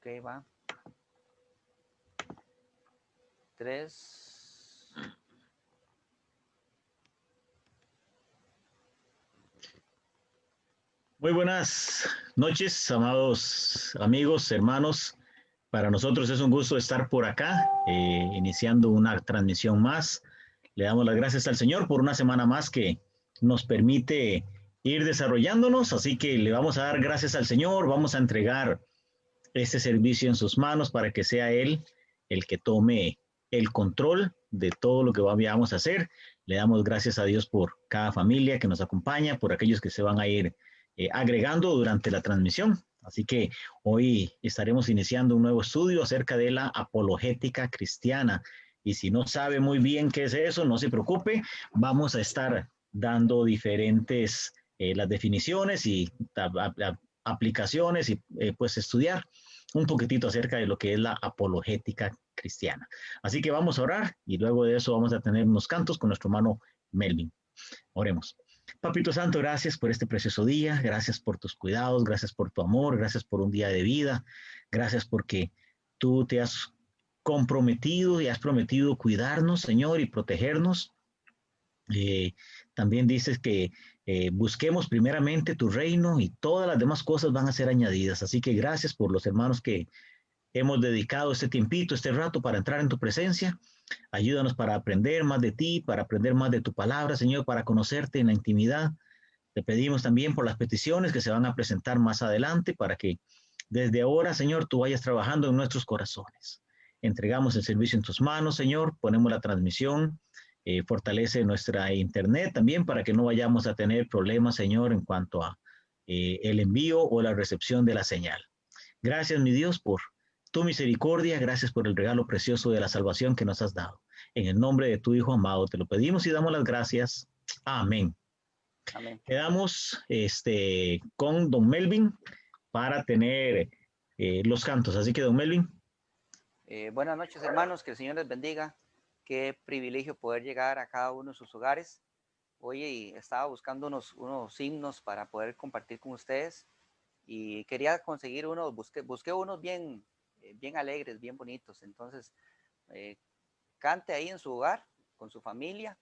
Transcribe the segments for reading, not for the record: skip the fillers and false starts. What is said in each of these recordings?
Ok, va. 3. Muy buenas noches, amados amigos, hermanos. Para nosotros es un gusto estar por acá, iniciando una transmisión más. Le damos las gracias al Señor por una semana más que nos permite ir desarrollándonos, así que le vamos a dar gracias al Señor, vamos a entregar este servicio en sus manos para que sea Él el que tome el control de todo lo que vamos a hacer. Le damos gracias a Dios por cada familia que nos acompaña, por aquellos que se van a ir agregando durante la transmisión. Así que hoy estaremos iniciando un nuevo estudio acerca de la apologética cristiana. Y si no sabe muy bien qué es eso, no se preocupe, vamos a estar dando diferentes las definiciones y aplicaciones y pues estudiar un poquitito acerca de lo que es la apologética cristiana. Así que vamos a orar y luego de eso vamos a tener unos cantos con nuestro hermano Melvin. Oremos. Papito Santo, gracias por este precioso día, gracias por tus cuidados, gracias por tu amor, gracias por un día de vida, gracias porque tú te has comprometido y has prometido cuidarnos, Señor, y protegernos. Eh, También dices que busquemos primeramente tu reino y todas las demás cosas van a ser añadidas. Así que gracias por los hermanos que hemos dedicado este tiempito, este rato para entrar en tu presencia. Ayúdanos para aprender más de ti, para aprender más de tu palabra, Señor, para conocerte en la intimidad. Te pedimos también por las peticiones que se van a presentar más adelante para que desde ahora, Señor, tú vayas trabajando en nuestros corazones. Entregamos el servicio en tus manos, Señor, ponemos la transmisión, fortalece nuestra internet también para que no vayamos a tener problemas, Señor, en cuanto a el envío o la recepción de la señal. Gracias, mi Dios, por tu misericordia, gracias por el regalo precioso de la salvación que nos has dado. En el nombre de tu Hijo amado te lo pedimos y damos las gracias. Amén. Amén. Quedamos con don Melvin para tener los cantos. Así que, don Melvin. Buenas noches, hermanos. Que el Señor les bendiga. Qué privilegio poder llegar a cada uno de sus hogares. Hoy estaba buscando unos himnos para poder compartir con ustedes y quería conseguir unos, busqué unos bien alegres, bien bonitos. Entonces, eh, cante ahí en su hogar, con su familia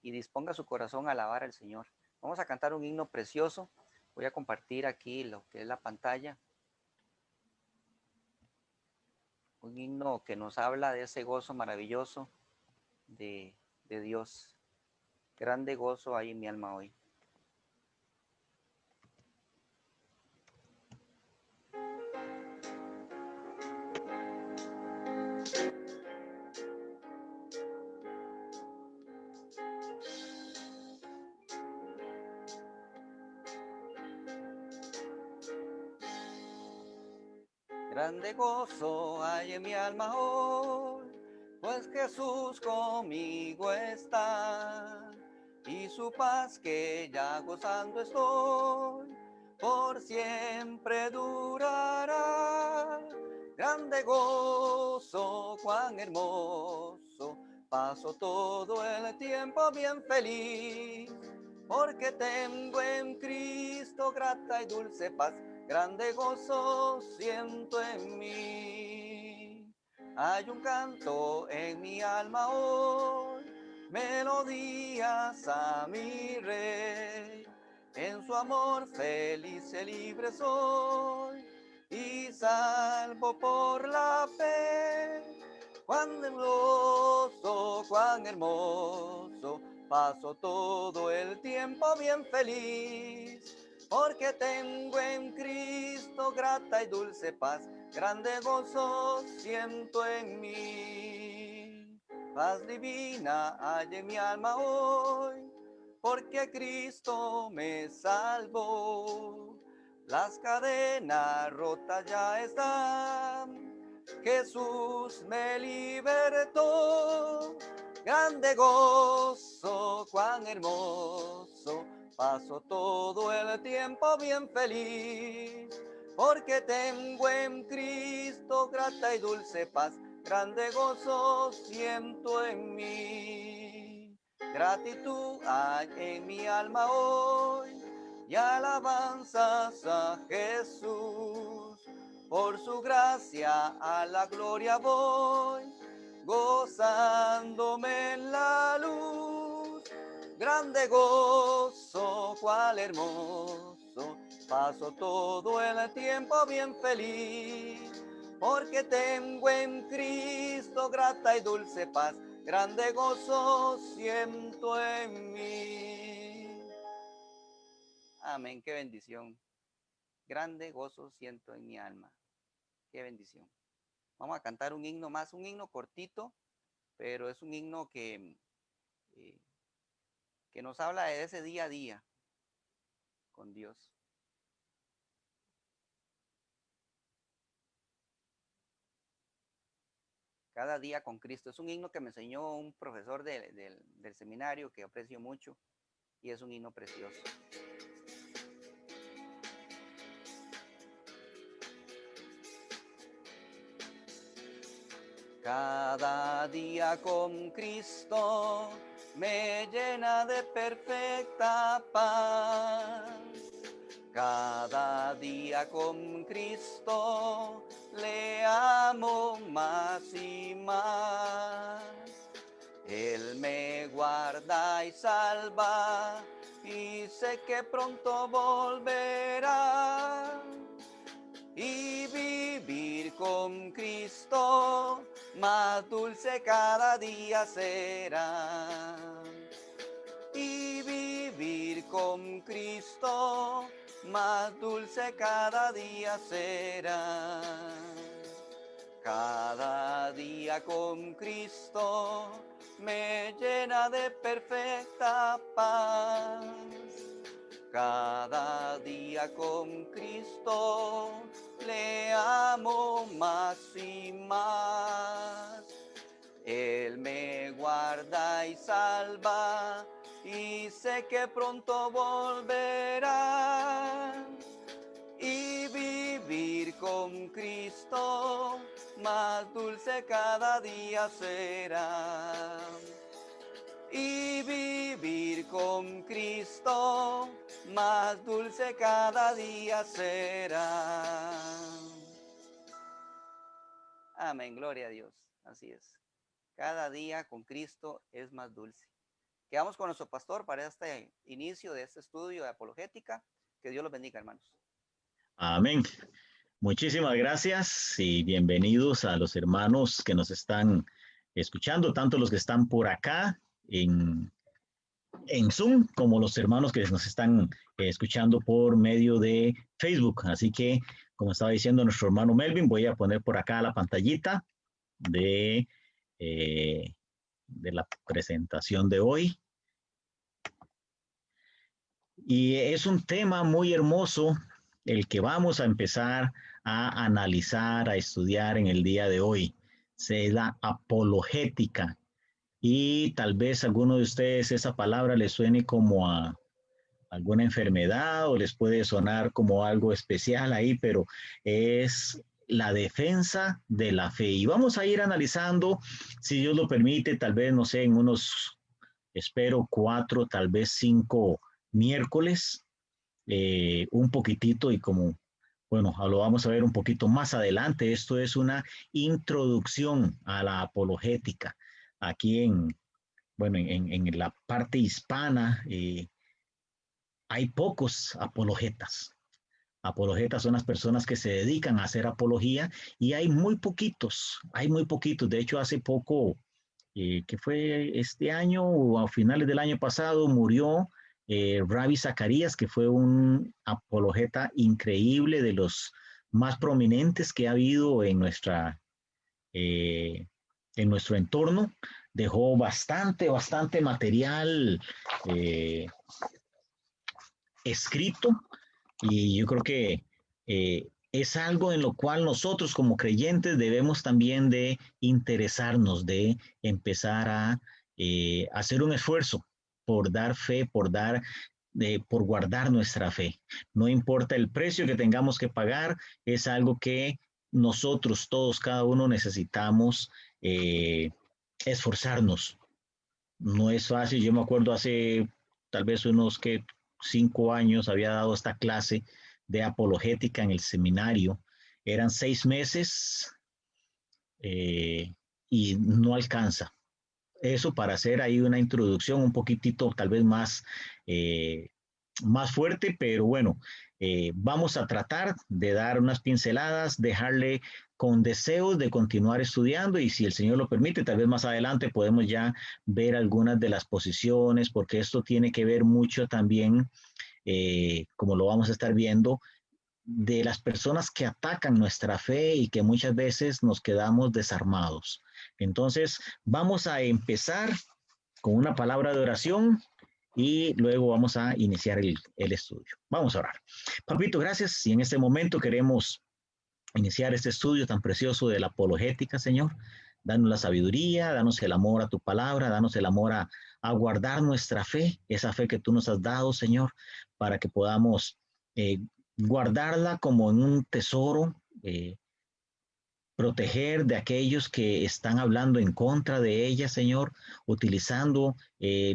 y disponga su corazón a alabar al Señor. Vamos a cantar un himno precioso. Voy a compartir aquí lo que es la pantalla. Un himno que nos habla de ese gozo maravilloso de Dios. Grande gozo hay en mi alma hoy. Grande gozo hay en mi alma hoy, pues Jesús conmigo está, y su paz que ya gozando estoy, por siempre durará. Grande gozo, cuán hermoso, paso todo el tiempo bien feliz, porque tengo en Cristo grata y dulce paz. Grande gozo siento en mí. Hay un canto en mi alma hoy, melodías a mi rey. En su amor feliz y libre soy, y salvo por la fe. Cuán hermoso, cuán hermoso, paso todo el tiempo bien feliz, porque tengo en Cristo grata y dulce paz, grande gozo siento en mí. Paz divina hay en mi alma hoy, porque Cristo me salvó. Las cadenas rotas ya están, Jesús me libertó. Grande gozo, cuán hermoso, paso todo el tiempo bien feliz, porque tengo en Cristo grata y dulce paz, grande gozo siento en mí. Gratitud hay en mi alma hoy y alabanzas a Jesús. por su gracia a la gloria voy, gozándome en la luz. Grande gozo, cuál hermoso, paso todo el tiempo bien feliz, porque tengo en Cristo grata y dulce paz, grande gozo siento en mí. Amén, qué bendición. Grande gozo siento en mi alma. Qué bendición. Vamos a cantar un himno más, un himno cortito, pero es un himno eh, que nos habla de ese día a día con Dios. Cada día con Cristo. Es un himno que me enseñó un profesor del seminario que aprecio mucho y es un himno precioso. Cada día con Cristo me llena de perfecta paz. Cada día con Cristo le amo más y más. Él me guarda y salva y sé que pronto volverá. Y vivir con Cristo más dulce cada día será. Y vivir con Cristo más dulce cada día será. Cada día con Cristo me llena de perfecta paz. Cada día con Cristo le amo más y más. Él me guarda y salva y sé que pronto volverá. Y vivir con Cristo más dulce cada día será. Y vivir con Cristo más dulce cada día será. Amén, gloria a Dios. Así es. Cada día con Cristo es más dulce. Quedamos con nuestro pastor para este inicio de este estudio de apologética. Que Dios los bendiga, hermanos. Amén. Muchísimas gracias y bienvenidos a los hermanos que nos están escuchando, tanto los que están por acá en Zoom como los hermanos que nos están escuchando por medio de Facebook. Así que, como estaba diciendo nuestro hermano Melvin, voy a poner por acá la pantallita de, de la presentación de hoy. Y es un tema muy hermoso el que vamos a empezar a analizar, a estudiar en el día de hoy. Se da apologética. Y tal vez a alguno de ustedes esa palabra les suene como a alguna enfermedad o les puede sonar como algo especial ahí, pero es la defensa de la fe. Y vamos a ir analizando, si Dios lo permite, tal vez, no sé, en unos, espero, 4, tal vez 5 miércoles, un poquitito y como, bueno, lo vamos a ver un poquito más adelante. Esto es una introducción a la apologética. Aquí bueno, en la parte hispana hay pocos apologetas. Apologetas son las personas que se dedican a hacer apología y hay muy poquitos, hay muy poquitos. De hecho, hace poco, que fue este año o a finales del año pasado, murió Ravi Zacarías, que fue un apologeta increíble, de los más prominentes que ha habido eh, en nuestro entorno. Dejó bastante material escrito y yo creo que es algo en lo cual nosotros como creyentes debemos también de interesarnos, de empezar a hacer un esfuerzo por dar fe, por guardar nuestra fe. No importa el precio que tengamos que pagar, es algo que nosotros todos, cada uno necesitamos esforzarnos. No es fácil. Yo me acuerdo hace tal vez unos 5 años había dado esta clase de apologética en el seminario Eran 6 meses y no alcanza. Eso para hacer ahí una introducción un poquitito tal vez más fuerte, pero bueno, vamos a tratar de dar unas pinceladas, dejarle con deseos de continuar estudiando y si el Señor lo permite, tal vez más adelante podemos ya ver algunas de las posiciones, porque esto tiene que ver mucho también, como lo vamos a estar viendo, de las personas que atacan nuestra fe y que muchas veces nos quedamos desarmados. Entonces, vamos a empezar con una palabra de oración y luego vamos a iniciar el estudio. Vamos a orar. Papito, gracias. Y en este momento queremos iniciar este estudio tan precioso de la apologética, Señor. Danos la sabiduría, danos el amor a tu palabra, danos el amor a guardar nuestra fe, esa fe que tú nos has dado, Señor, para que podamos guardarla como en un tesoro, proteger de aquellos que están hablando en contra de ella, Señor, utilizando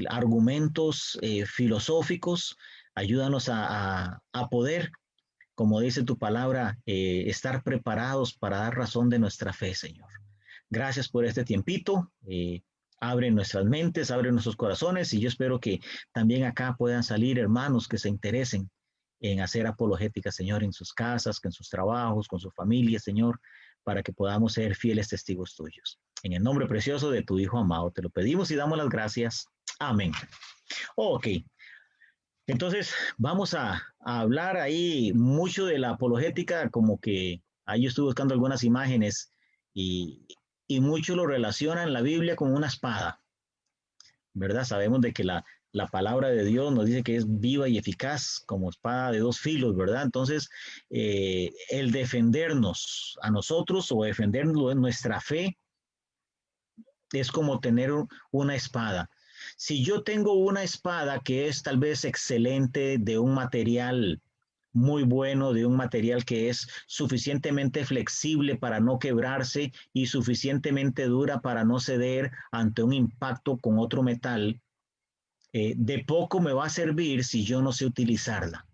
argumentos filosóficos. Ayúdanos a poder, como dice tu palabra, estar preparados para dar razón de nuestra fe, Señor. Gracias por este tiempito. Abre nuestras mentes, abre nuestros corazones y yo espero que también acá puedan salir hermanos que se interesen en hacer apologética, Señor, en sus casas, en sus trabajos, con su familia, Señor, para que podamos ser fieles testigos tuyos. En el nombre precioso de tu Hijo amado, te lo pedimos y damos las gracias. Amén. Ok, entonces vamos a hablar ahí mucho de la apologética, como que ahí yo estuve buscando algunas imágenes y mucho lo relacionan la Biblia con una espada, ¿verdad? Sabemos de que la palabra de Dios nos dice que es viva y eficaz como espada de dos filos, ¿verdad? Entonces, el defendernos a nosotros o defendernos en nuestra fe es como tener una espada. Si yo tengo una espada que es tal vez excelente, de un material muy bueno, de un material que es suficientemente flexible para no quebrarse y suficientemente dura para no ceder ante un impacto con otro metal, de poco me va a servir si yo no sé utilizarla.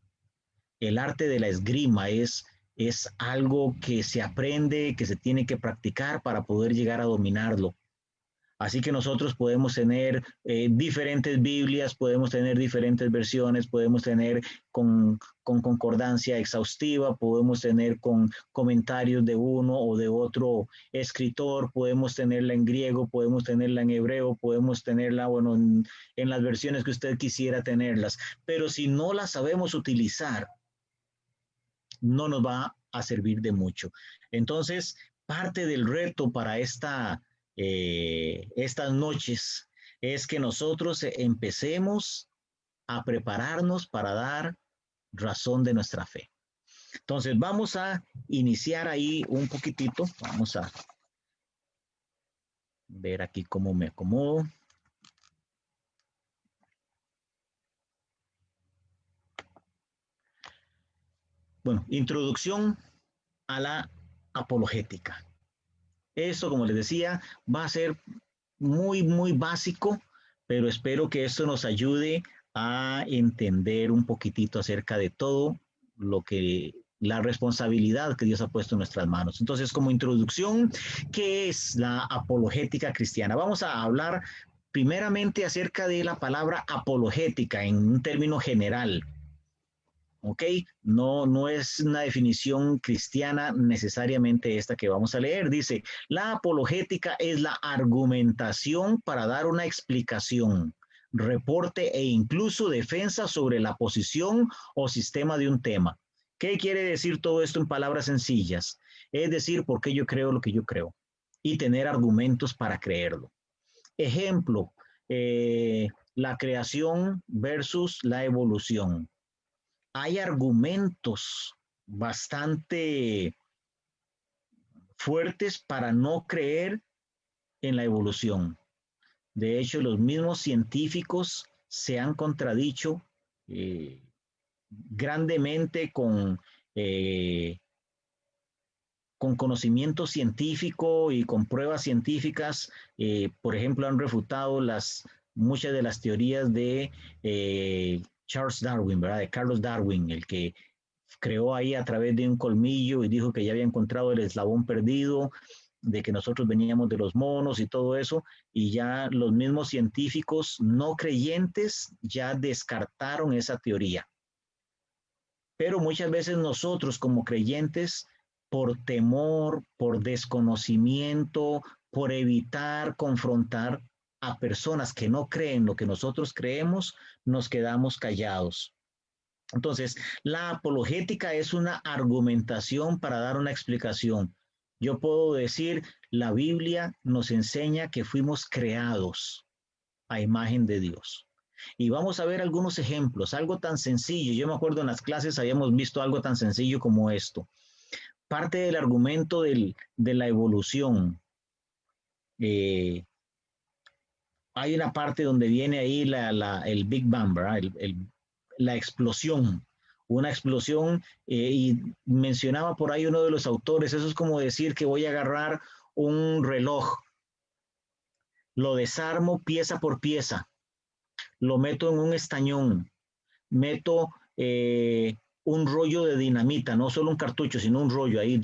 El arte de la esgrima es algo que se aprende, que se tiene que practicar para poder llegar a dominarlo. Así que nosotros podemos tener diferentes Biblias, podemos tener diferentes versiones, podemos tener con concordancia exhaustiva, podemos tener con comentarios de uno o de otro escritor, podemos tenerla en griego, podemos tenerla en hebreo, podemos tenerla, bueno, en las versiones que usted quisiera tenerlas. Pero si no las sabemos utilizar, no nos va a servir de mucho. Entonces, parte del reto para estas noches es que nosotros empecemos a prepararnos para dar razón de nuestra fe. Entonces, vamos a iniciar ahí un poquitito. Vamos a ver aquí cómo me acomodo. Bueno, introducción a la apologética. Esto, como les decía, va a ser muy básico, pero espero que esto nos ayude a entender un poquitito acerca de todo lo que la responsabilidad que Dios ha puesto en nuestras manos. Entonces, como introducción, ¿qué es la apologética cristiana? Vamos a hablar primeramente acerca de la palabra apologética en un término general. ¿Ok? No es una definición cristiana necesariamente esta que vamos a leer. Dice, la apologética es la argumentación para dar una explicación, reporte e incluso defensa sobre la posición o sistema de un tema. ¿Qué quiere decir todo esto en palabras sencillas? Es decir, por qué yo creo lo que yo creo y tener argumentos para creerlo. Ejemplo, la creación versus la evolución. Hay argumentos bastante fuertes para no creer en la evolución. De hecho, los mismos científicos se han contradicho grandemente con conocimiento científico y con pruebas científicas. Por ejemplo, han refutado muchas de las teorías de Charles Darwin, ¿verdad? De Carlos Darwin, el que creó ahí a través de un colmillo y dijo que ya había encontrado el eslabón perdido, de que nosotros veníamos de los monos y todo eso, y ya los mismos científicos no creyentes ya descartaron esa teoría. Pero muchas veces nosotros como creyentes, por temor, por desconocimiento, por evitar confrontar a personas que no creen lo que nosotros creemos, nos quedamos callados. Entonces, la apologética es una argumentación para dar una explicación. Yo puedo decir, la Biblia nos enseña que fuimos creados a imagen de Dios. Y vamos a ver algunos ejemplos, algo tan sencillo. Yo me acuerdo en las clases habíamos visto algo tan sencillo como esto. Parte del argumento de la evolución. Eh, Hay una parte donde viene ahí el Big Bang, ¿verdad? La explosión, una explosión, y mencionaba por ahí uno de los autores, eso es como decir que voy a agarrar un reloj, lo desarmo pieza por pieza, lo meto en un estañón, meto un rollo de dinamita, no solo un cartucho, sino un rollo, ahí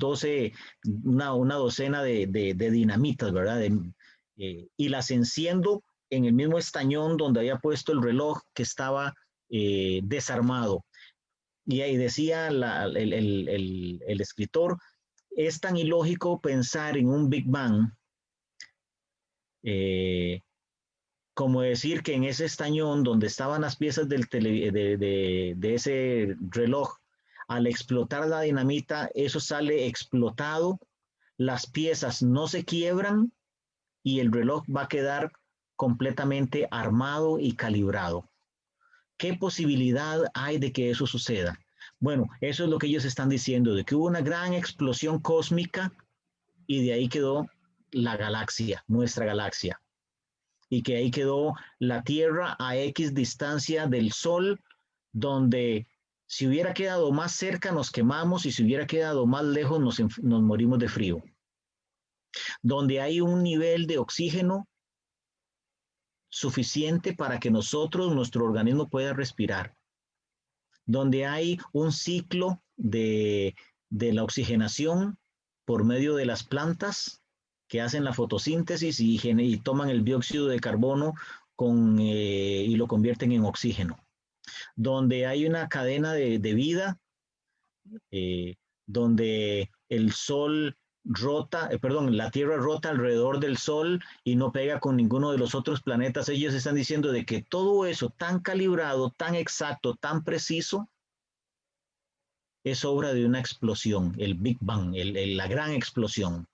una docena de dinamitas, ¿verdad? Y las enciendo en el mismo estañón donde había puesto el reloj que estaba desarmado. Y ahí decía el escritor, es tan ilógico pensar en un Big Bang eh, como decir que en ese estañón donde estaban las piezas de ese reloj, al explotar la dinamita, eso sale explotado, las piezas no se quiebran y el reloj va a quedar completamente armado y calibrado. ¿Qué posibilidad hay de que eso suceda? Bueno, eso es lo que ellos están diciendo, de que hubo una gran explosión cósmica y de ahí quedó la galaxia, nuestra galaxia, y que ahí quedó la Tierra a X distancia del Sol, donde si hubiera quedado más cerca nos quemamos y si hubiera quedado más lejos nos morimos de frío, donde hay un nivel de oxígeno suficiente para que nosotros, nuestro organismo pueda respirar, donde hay un ciclo de la oxigenación por medio de las plantas que hacen la fotosíntesis y toman el dióxido de carbono y lo convierten en oxígeno, donde hay una cadena de vida, eh, donde el sol la Tierra rota alrededor del Sol y no pega con ninguno de los otros planetas. Ellos están diciendo de que todo eso tan calibrado, tan exacto, tan preciso, es obra de una explosión, el Big Bang, la gran explosión.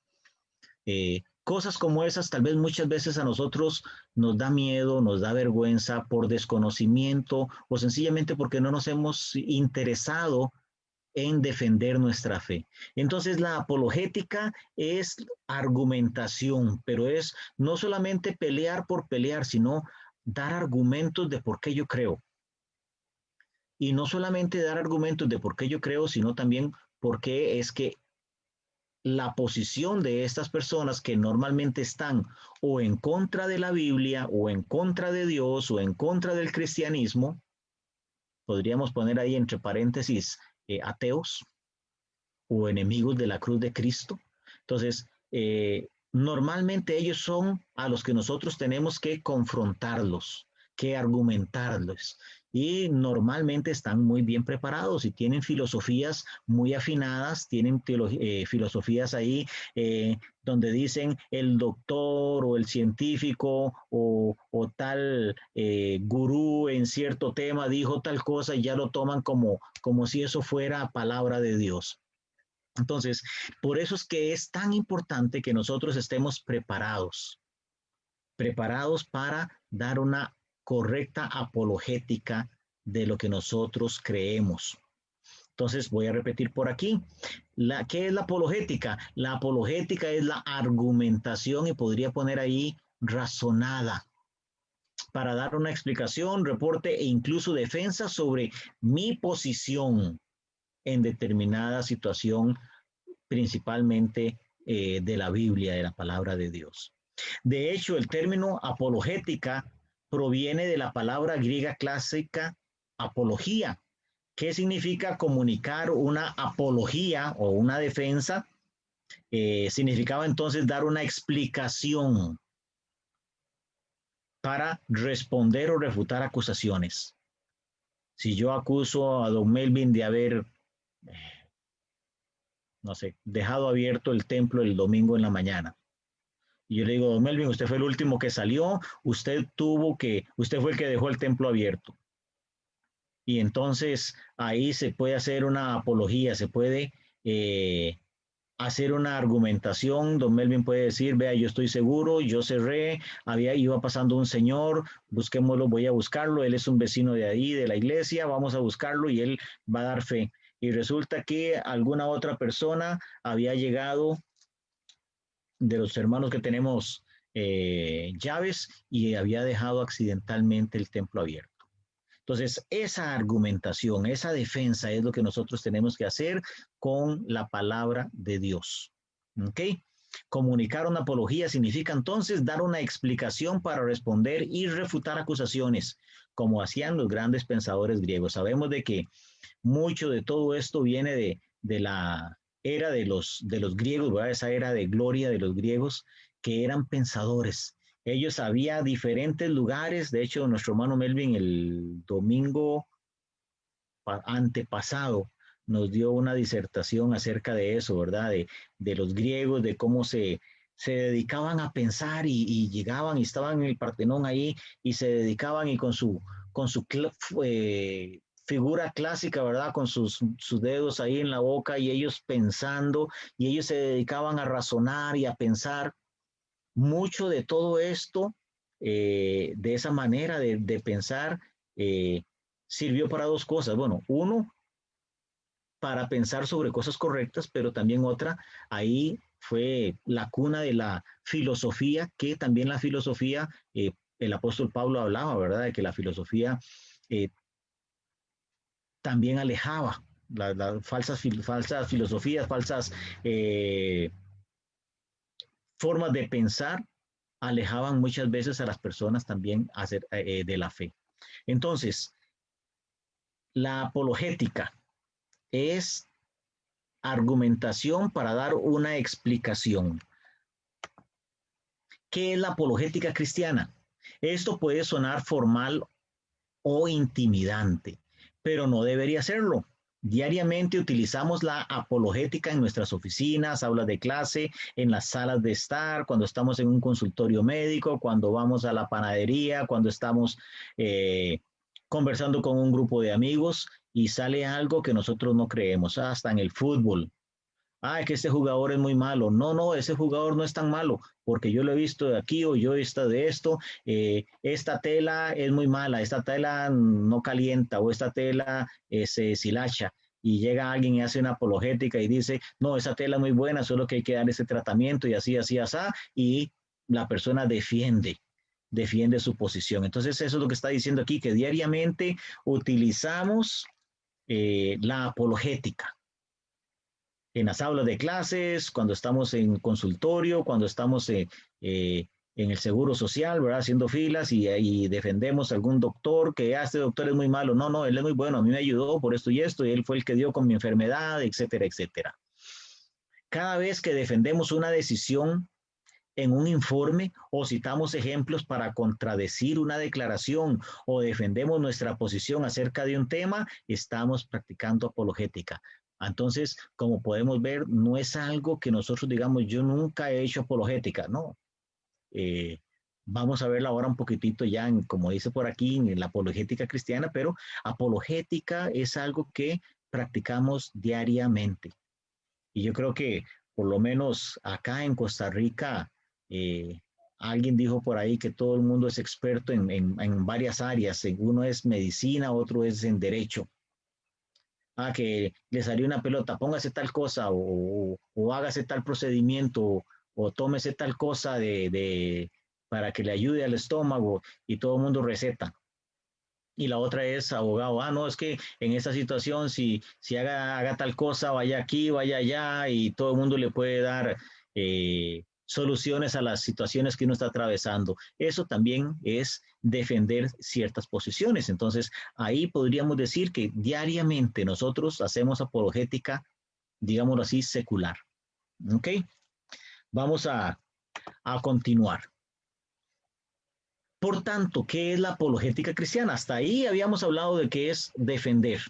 Cosas como esas tal vez muchas veces a nosotros nos da miedo, nos da vergüenza por desconocimiento o sencillamente porque no nos hemos interesado en defender nuestra fe. Entonces la apologética es argumentación, pero es no solamente pelear por pelear, sino dar argumentos de por qué yo creo. Y no solamente dar argumentos de por qué yo creo, sino también por qué es que la posición de estas personas que normalmente están o en contra de la Biblia, o en contra de Dios, o en contra del cristianismo, podríamos poner ahí entre paréntesis ateos o enemigos de la cruz de Cristo. Entonces, normalmente ellos son a los que nosotros tenemos que confrontarlos, que argumentarlos. Y normalmente están muy bien preparados y tienen filosofías muy afinadas, tienen filosofías ahí donde dicen el doctor o el científico o tal gurú en cierto tema dijo tal cosa y ya lo toman como si eso fuera palabra de Dios. Entonces, por eso es que es tan importante que nosotros estemos preparados para dar una correcta apologética de lo que nosotros creemos. Entonces, voy a repetir por aquí. ¿Qué es la apologética? La apologética es la argumentación y podría poner ahí razonada para dar una explicación, reporte e incluso defensa sobre mi posición en determinada situación, principalmente de la Biblia, de la palabra de Dios. De hecho, el término apologética proviene de la palabra griega clásica apología, ¿Qué significa comunicar una apología o una defensa? Significaba entonces dar una explicación para responder o refutar acusaciones. Si yo acuso a don Melvin de haber, no sé, dejado abierto el templo el domingo en la mañana, y yo le digo, don Melvin, usted fue el último que salió, usted fue el que dejó el templo abierto. Y entonces ahí se puede hacer una apología, se puede hacer una argumentación. Don Melvin puede decir, vea, yo estoy seguro, yo cerré, iba pasando un señor, busquémoslo, voy a buscarlo, él es un vecino de ahí, de la iglesia, vamos a buscarlo y él va a dar fe. Y resulta que alguna otra persona había llegado de los hermanos que tenemos llaves y había dejado accidentalmente el templo abierto. Entonces, esa argumentación, esa defensa es lo que nosotros tenemos que hacer con la palabra de Dios. ¿Ok? Comunicar una apología significa entonces dar una explicación para responder y refutar acusaciones, como hacían los grandes pensadores griegos. Sabemos de que mucho de todo esto viene de la era de los griegos, ¿verdad? Esa era de gloria de los griegos, que eran pensadores. Ellos había diferentes lugares, de hecho nuestro hermano Melvin el domingo antepasado nos dio una disertación acerca de eso, ¿verdad? De los griegos, de cómo se dedicaban a pensar y llegaban y estaban en el Partenón ahí y se dedicaban y con su figura clásica, ¿verdad? Con sus dedos ahí en la boca y ellos pensando y ellos se dedicaban a razonar y a pensar. Mucho de todo esto, de esa manera de pensar, sirvió para dos cosas. Bueno, uno, para pensar sobre cosas correctas, pero también otra, ahí fue la cuna de la filosofía, que también la filosofía, el apóstol Pablo hablaba, ¿verdad? De que la filosofía eh, también alejaba las falsas filosofías, falsas formas de pensar, alejaban muchas veces a las personas también de la fe. Entonces, la apologética es argumentación para dar una explicación. ¿Qué es la apologética cristiana? Esto puede sonar formal o intimidante, pero no debería serlo. Diariamente utilizamos la apologética en nuestras oficinas, aulas de clase, en las salas de estar, cuando estamos en un consultorio médico, cuando vamos a la panadería, cuando estamos conversando con un grupo de amigos y sale algo que nosotros no creemos, hasta en el fútbol. Ah, que este jugador es muy malo. No, no, ese jugador no es tan malo, porque yo lo he visto de aquí o yo he visto de esto. Esta tela es muy mala, esta tela no calienta o esta tela se deshilacha. Y llega alguien y hace una apologética y dice, no, esa tela es muy buena, solo que hay que dar ese tratamiento y así, así, así. Y la persona defiende su posición. Entonces, eso es lo que está diciendo aquí, que diariamente utilizamos la apologética en las aulas de clases, cuando estamos en consultorio, cuando estamos en el seguro social, ¿verdad? Haciendo filas y defendemos a algún doctor que este doctor es muy malo. No, no, él es muy bueno, a mí me ayudó por esto y esto, y él fue el que dio con mi enfermedad, etcétera, etcétera. Cada vez que defendemos una decisión en un informe o citamos ejemplos para contradecir una declaración o defendemos nuestra posición acerca de un tema, estamos practicando apologética. Entonces, como podemos ver, no es algo que nosotros digamos, yo nunca he hecho apologética, no. Vamos a verla ahora un poquitito ya, como dice por aquí, en la apologética cristiana, pero apologética es algo que practicamos diariamente. Y yo creo que por lo menos acá en Costa Rica, eh, alguien dijo por ahí que todo el mundo es experto en varias áreas. Uno es medicina, otro es en derecho. Ah, que le salió una pelota, póngase tal cosa o hágase tal procedimiento o tómese tal cosa para que le ayude al estómago y todo el mundo receta. Y la otra es abogado. Ah, no, es que en esta situación, si haga tal cosa, vaya aquí, vaya allá, y todo el mundo le puede dar soluciones a las situaciones que uno está atravesando. Eso también es defender ciertas posiciones. Entonces, ahí podríamos decir que diariamente nosotros hacemos apologética, digámoslo así, secular. ¿Ok? Vamos a continuar. Por tanto, ¿qué es la apologética cristiana? Hasta ahí habíamos hablado de que es defender,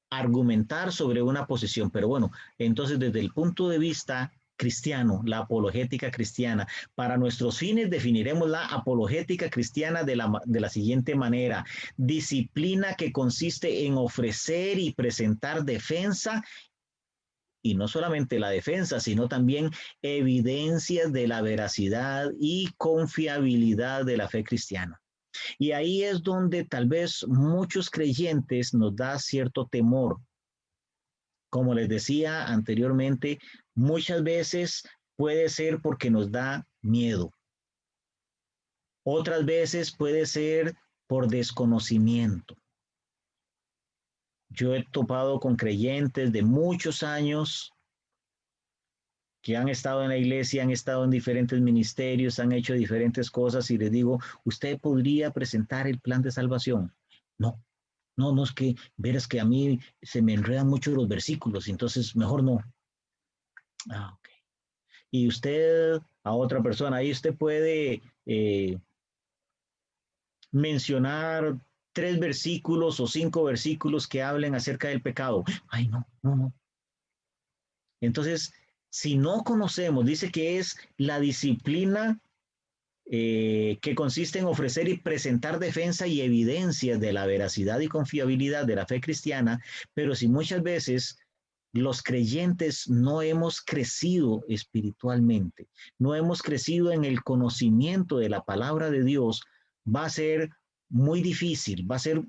argumentar sobre una posición, pero bueno, entonces desde el punto de vista cristiano, la apologética cristiana, para nuestros fines definiremos la apologética cristiana de la siguiente manera: disciplina que consiste en ofrecer y presentar defensa, y no solamente la defensa, sino también evidencias de la veracidad y confiabilidad de la fe cristiana. Y ahí es donde tal vez muchos creyentes nos da cierto temor. Como les decía anteriormente, muchas veces puede ser porque nos da miedo. Otras veces puede ser por desconocimiento. Yo he topado con creyentes de muchos años que han estado en la iglesia, han estado en diferentes ministerios, han hecho diferentes cosas y les digo, ¿usted podría presentar el plan de salvación? No, no, es que, verás que a mí se me enredan mucho los versículos, entonces mejor no. Ah, ok. Y usted, a otra persona, ahí usted puede mencionar 3 versículos o 5 versículos que hablen acerca del pecado. Ay, no. Entonces, si no conocemos, dice que es la disciplina que consiste en ofrecer y presentar defensa y evidencias de la veracidad y confiabilidad de la fe cristiana, pero si muchas veces los creyentes no hemos crecido espiritualmente, no hemos crecido en el conocimiento de la palabra de Dios, va a ser muy difícil, va a ser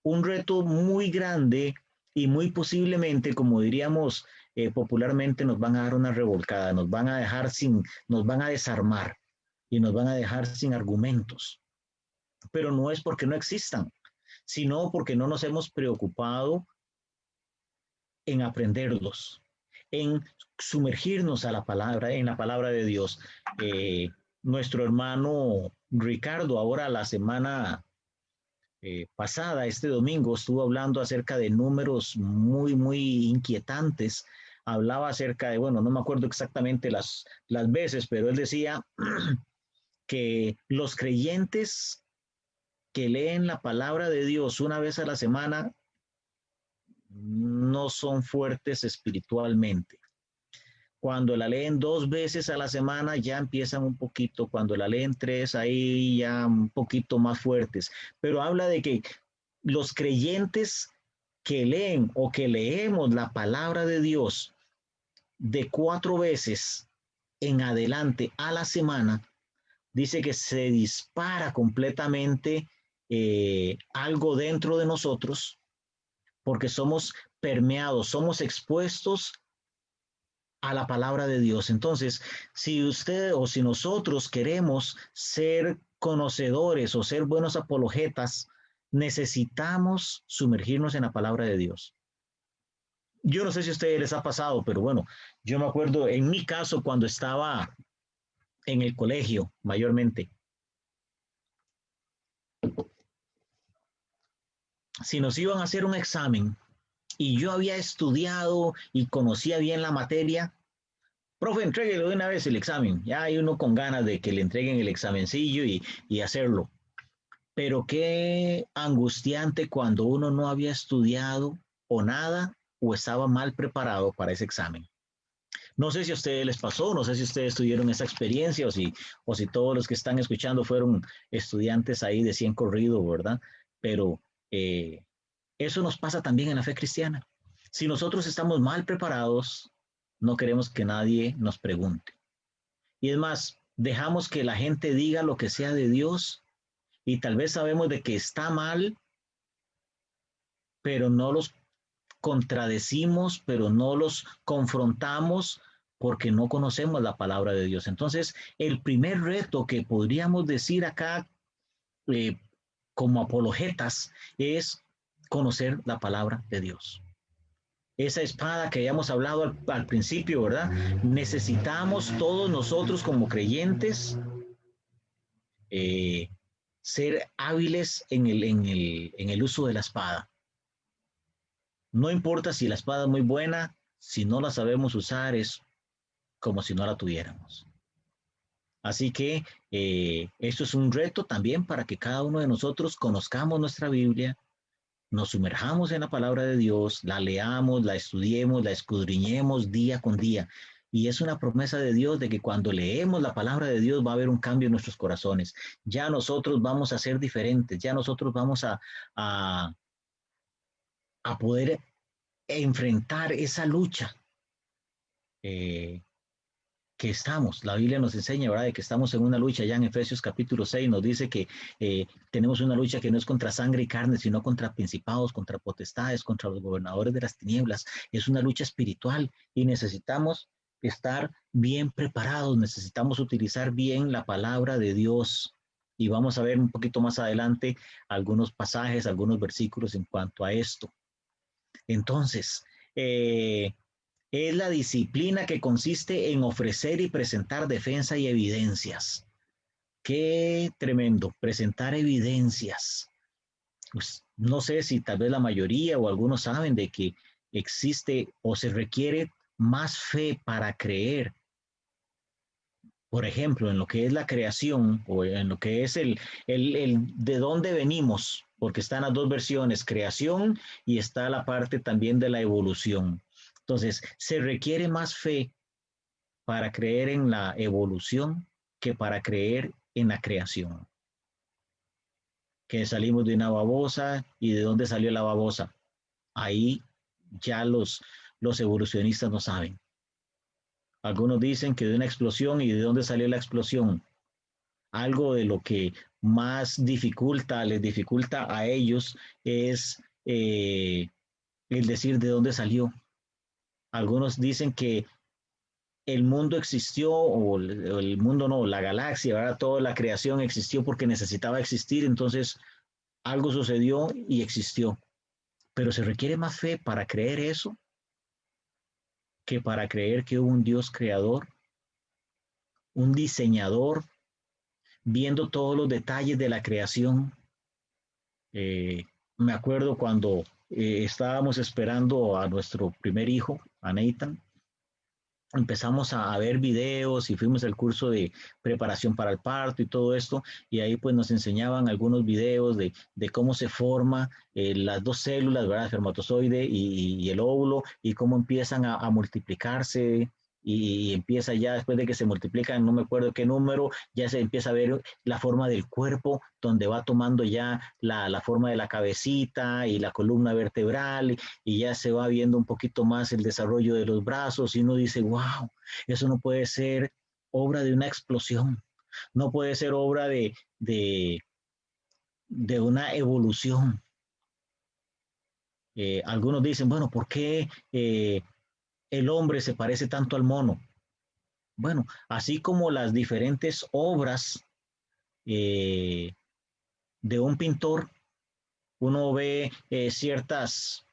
un reto muy grande y muy posiblemente, como diríamos popularmente, nos van a dar una revolcada, nos van a dejar nos van a desarmar y nos van a dejar sin argumentos. Pero no es porque no existan, sino porque no nos hemos preocupado en aprenderlos, en sumergirnos a la palabra, en la palabra de Dios. Nuestro hermano Ricardo, ahora la semana pasada, este domingo, estuvo hablando acerca de números muy inquietantes. Hablaba acerca de, bueno, no me acuerdo exactamente las veces, pero él decía que los creyentes que leen la palabra de Dios una vez a la semana no son fuertes espiritualmente. Cuando la leen 2 veces a la semana ya empiezan un poquito, cuando la leen 3 ahí ya un poquito más fuertes, pero habla de que los creyentes que leen o que leemos la palabra de Dios de 4 veces en adelante a la semana, dice que se dispara completamente algo dentro de nosotros porque somos permeados, somos expuestos a la palabra de Dios. Entonces, si usted o si nosotros queremos ser conocedores o ser buenos apologetas, necesitamos sumergirnos en la palabra de Dios. Yo no sé si a ustedes les ha pasado, pero bueno, yo me acuerdo en mi caso cuando estaba en el colegio, mayormente. Si nos iban a hacer un examen y yo había estudiado y conocía bien la materia, profe, entréguele de una vez el examen. Ya hay uno con ganas de que le entreguen el examencillo y hacerlo. Pero qué angustiante cuando uno no había estudiado o nada o estaba mal preparado para ese examen. No sé si a ustedes les pasó, no sé si ustedes tuvieron esa experiencia o si todos los que están escuchando fueron estudiantes ahí de 100 corrido, ¿verdad? Pero eso nos pasa también en la fe cristiana. Si nosotros estamos mal preparados, no queremos que nadie nos pregunte. Y es más, dejamos que la gente diga lo que sea de Dios y tal vez sabemos de que está mal, pero no los contradecimos, pero no los confrontamos porque no conocemos la palabra de Dios. Entonces, el primer reto que podríamos decir acá eh, como apologetas es conocer la palabra de Dios. esa espada que habíamos hablado al principio, ¿verdad? Necesitamos todos nosotros como creyentes eh, ser hábiles en el uso de la espada. No importa si la espada es muy buena, si no la sabemos usar es como si no la tuviéramos. Así que esto es un reto también para que cada uno de nosotros conozcamos nuestra Biblia, nos sumerjamos en la palabra de Dios, la leamos, la estudiemos, la escudriñemos día con día. Y es una promesa de Dios de que cuando leemos la palabra de Dios va a haber un cambio en nuestros corazones. Ya nosotros vamos a ser diferentes, ya nosotros vamos a, a poder enfrentar esa lucha eh, que estamos. La Biblia nos enseña, ¿verdad?, de que estamos en una lucha. Ya en Efesios capítulo 6 nos dice que tenemos una lucha que no es contra sangre y carne, sino contra principados, contra potestades, contra los gobernadores de las tinieblas. Es una lucha espiritual y necesitamos estar bien preparados, necesitamos utilizar bien la palabra de Dios. Y vamos a ver un poquito más adelante algunos pasajes, algunos versículos en cuanto a esto. Entonces, es la disciplina que consiste en ofrecer y presentar defensa y evidencias. Qué tremendo, presentar evidencias. Pues, no sé si tal vez la mayoría o algunos saben de que existe o se requiere más fe para creer. Por ejemplo, en lo que es la creación o en lo que es el de dónde venimos, porque están las dos versiones, creación y está la parte también de la evolución. Entonces, se requiere más fe para creer en la evolución que para creer en la creación. Que salimos de una babosa y de dónde salió la babosa. Ahí ya los evolucionistas no saben. Algunos dicen que de una explosión y de dónde salió la explosión. Algo de lo que más les dificulta a ellos es el decir de dónde salió. Algunos dicen que el mundo existió, o el mundo no, la galaxia, ¿verdad? Toda la creación existió porque necesitaba existir, entonces algo sucedió y existió. Pero se requiere más fe para creer eso que para creer que hubo un Dios creador, un diseñador, viendo todos los detalles de la creación. Me acuerdo cuando estábamos esperando a nuestro primer hijo, a Nathan, empezamos a ver videos y fuimos al curso de preparación para el parto y todo esto, y ahí pues nos enseñaban algunos videos de cómo se forma las dos células, ¿verdad? El espermatozoide y el óvulo, y cómo empiezan a multiplicarse, y empieza ya después de que se multiplican, no me acuerdo qué número, ya se empieza a ver la forma del cuerpo, donde va tomando ya la forma de la cabecita y la columna vertebral, y ya se va viendo un poquito más el desarrollo de los brazos y uno dice, wow, eso no puede ser obra de una explosión, no puede ser obra de una evolución. Algunos dicen, bueno, ¿por qué el hombre se parece tanto al mono? Bueno, así como las diferentes obras eh, de un pintor, uno ve ciertas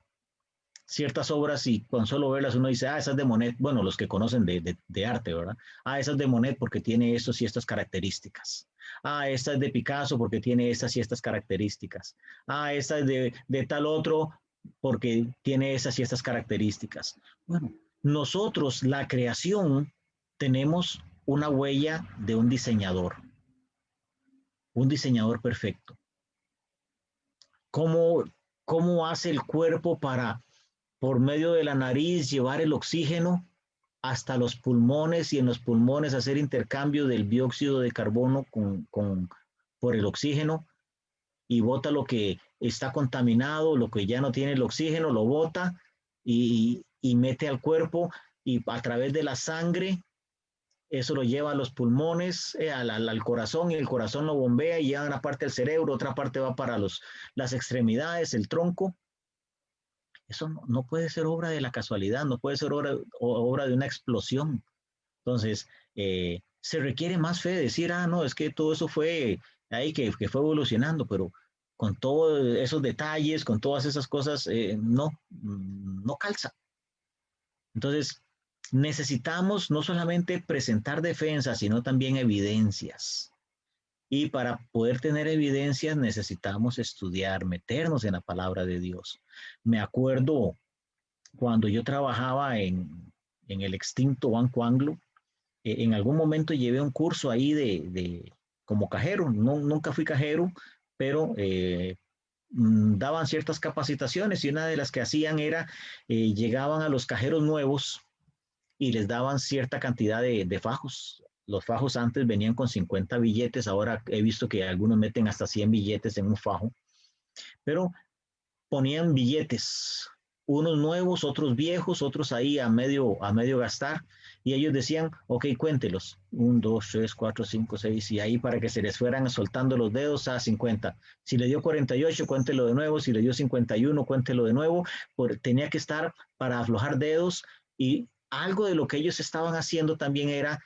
obras y con solo verlas uno dice, ah, esa es de Monet, bueno, los que conocen de arte, ¿verdad? Ah, esa es de Monet porque tiene estos y estas características. Ah, esta es de Picasso porque tiene estas y estas características. Ah, esta es de tal otro porque tiene esas y estas características. Bueno, nosotros, la creación, tenemos una huella de un diseñador perfecto. ¿Cómo, cómo hace el cuerpo para por medio de la nariz llevar el oxígeno hasta los pulmones y en los pulmones hacer intercambio del dióxido de carbono por el oxígeno y bota lo que está contaminado, lo que ya no tiene el oxígeno, lo bota y mete al cuerpo y a través de la sangre eso lo lleva a los pulmones, al corazón, y el corazón lo bombea y lleva una parte al cerebro, otra parte va para las extremidades, el tronco. Eso no puede ser obra de la casualidad, no puede ser obra de una explosión. Entonces, se requiere más fe de decir, ah, no, es que todo eso fue ahí que fue evolucionando, pero con todos esos detalles, con todas esas cosas, no calza. Entonces, necesitamos no solamente presentar defensas, sino también evidencias. Y para poder tener evidencias necesitamos estudiar, meternos en la palabra de Dios. Me acuerdo cuando yo trabajaba en el extinto Banco Anglo, en algún momento llevé un curso ahí como cajero. No, nunca fui cajero, pero daban ciertas capacitaciones y una de las que hacían era, llegaban a los cajeros nuevos y les daban cierta cantidad de fajos. Los fajos antes venían con 50 billetes, ahora he visto que algunos meten hasta 100 billetes en un fajo, pero ponían billetes, unos nuevos, otros viejos, otros ahí a medio gastar, y ellos decían, ok, cuéntelos, 1, 2, 3, 4, 5, 6, y ahí para que se les fueran soltando los dedos a 50. Si le dio 48, cuéntelo de nuevo, si le dio 51, cuéntelo de nuevo, tenía que estar para aflojar dedos, y algo de lo que ellos estaban haciendo también era,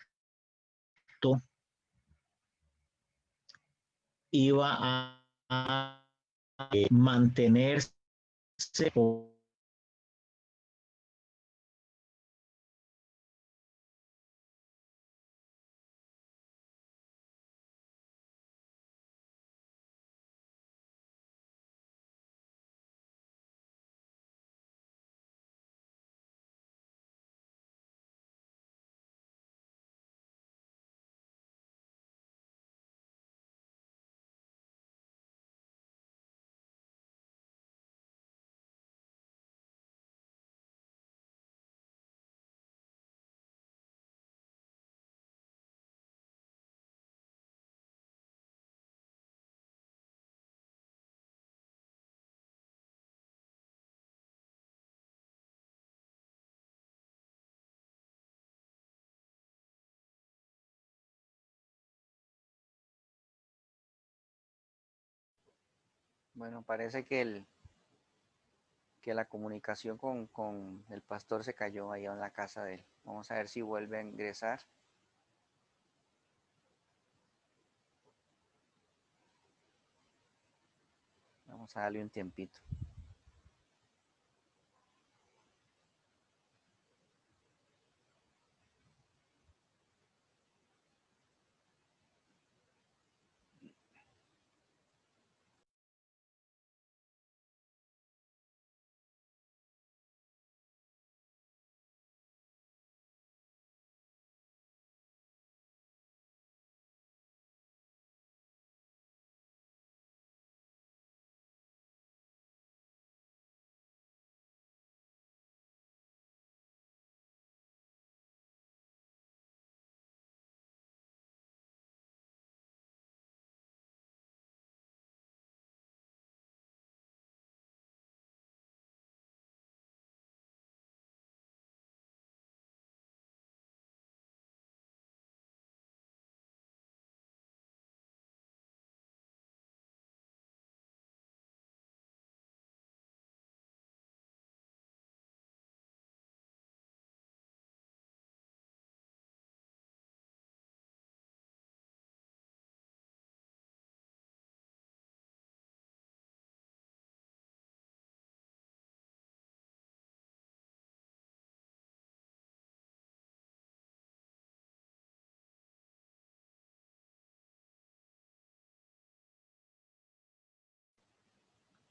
iba a mantenerse Bueno, parece que la comunicación con el pastor se cayó allá en la casa de él. Vamos a ver si vuelve a ingresar. Vamos a darle un tiempito.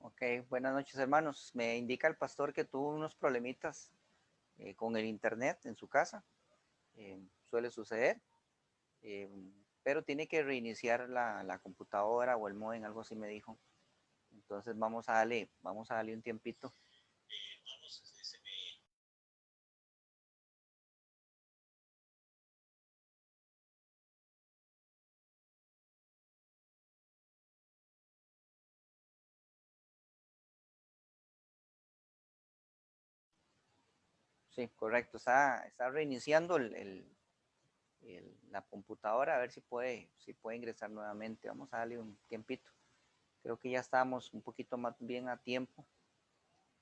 Ok, buenas noches hermanos. Me indica el pastor que tuvo unos problemitas con el internet en su casa. Suele suceder, eh, pero tiene que reiniciar la computadora o el modem, algo así me dijo. Entonces vamos a darle un tiempito. Sí, correcto. Está reiniciando la computadora a ver si puede ingresar nuevamente. Vamos a darle un tiempito. Creo que ya estamos un poquito más bien a tiempo.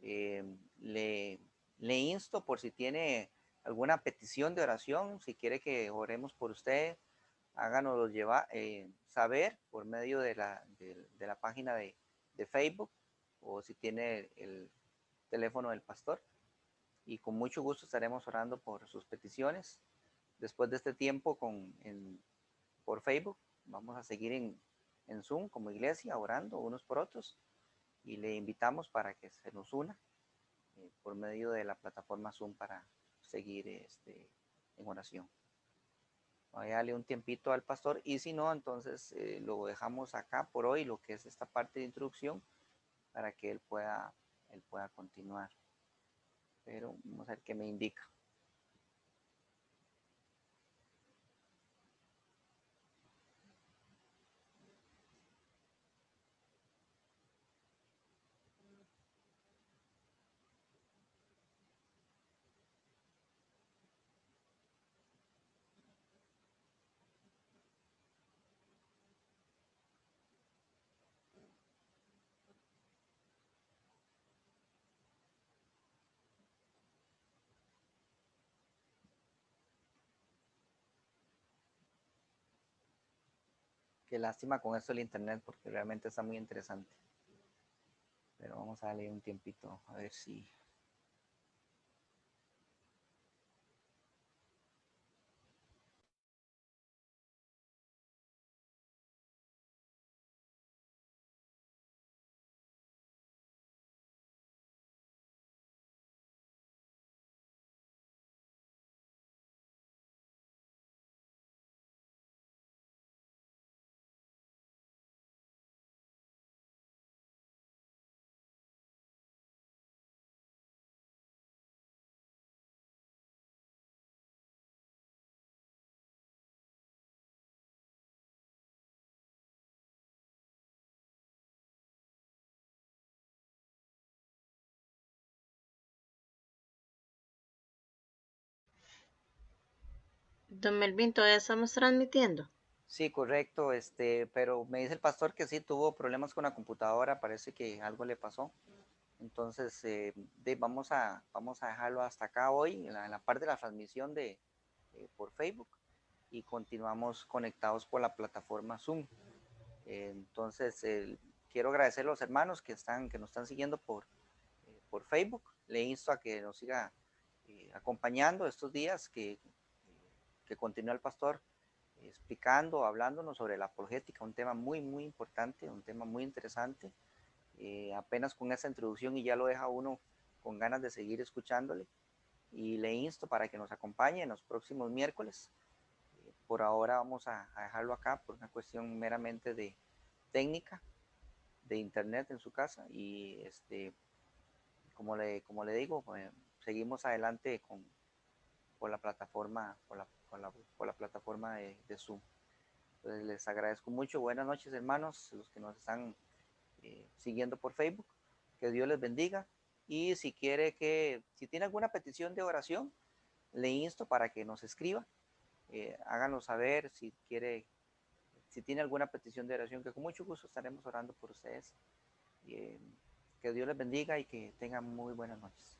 Eh, le, le insto por si tiene alguna petición de oración, si quiere que oremos por usted, háganoslo saber por medio de la página de Facebook o si tiene el teléfono del pastor. y con mucho gusto estaremos orando por sus peticiones. Después de este tiempo por Facebook, vamos a seguir en Zoom como iglesia, orando unos por otros, y le invitamos para que se nos una por medio de la plataforma Zoom para seguir en oración. Voy a darle un tiempito al pastor y si no, entonces lo dejamos acá por hoy, lo que es esta parte de introducción, para que él pueda continuar. Pero vamos a ver qué me indica. Qué lástima con esto el internet porque realmente está muy interesante. Pero vamos a darle un tiempito a ver si... Don Melvin, todavía estamos transmitiendo. Sí, correcto, pero me dice el pastor que sí tuvo problemas con la computadora, parece que algo le pasó. Entonces, vamos a dejarlo hasta acá hoy, en la parte de la transmisión por Facebook, y continuamos conectados por la plataforma Zoom. Entonces, quiero agradecer a los hermanos que nos están siguiendo por Facebook. Le insto a que nos siga acompañando estos días, que continúe el pastor explicando, hablándonos sobre la apologética, un tema muy, muy importante, un tema muy interesante. Apenas con esa introducción y ya lo deja uno con ganas de seguir escuchándole. Y le insto para que nos acompañe en los próximos miércoles. Por ahora vamos a dejarlo acá por una cuestión meramente de técnica, de internet en su casa. Y como le digo, seguimos adelante por la plataforma, por la plataforma de Zoom. Entonces les agradezco mucho. Buenas noches, hermanos, los que nos están siguiendo por Facebook. Que Dios les bendiga. Y si tiene alguna petición de oración, le insto para que nos escriba. Háganlo saber si tiene alguna petición de oración, que con mucho gusto estaremos orando por ustedes. Que Dios les bendiga y que tengan muy buenas noches.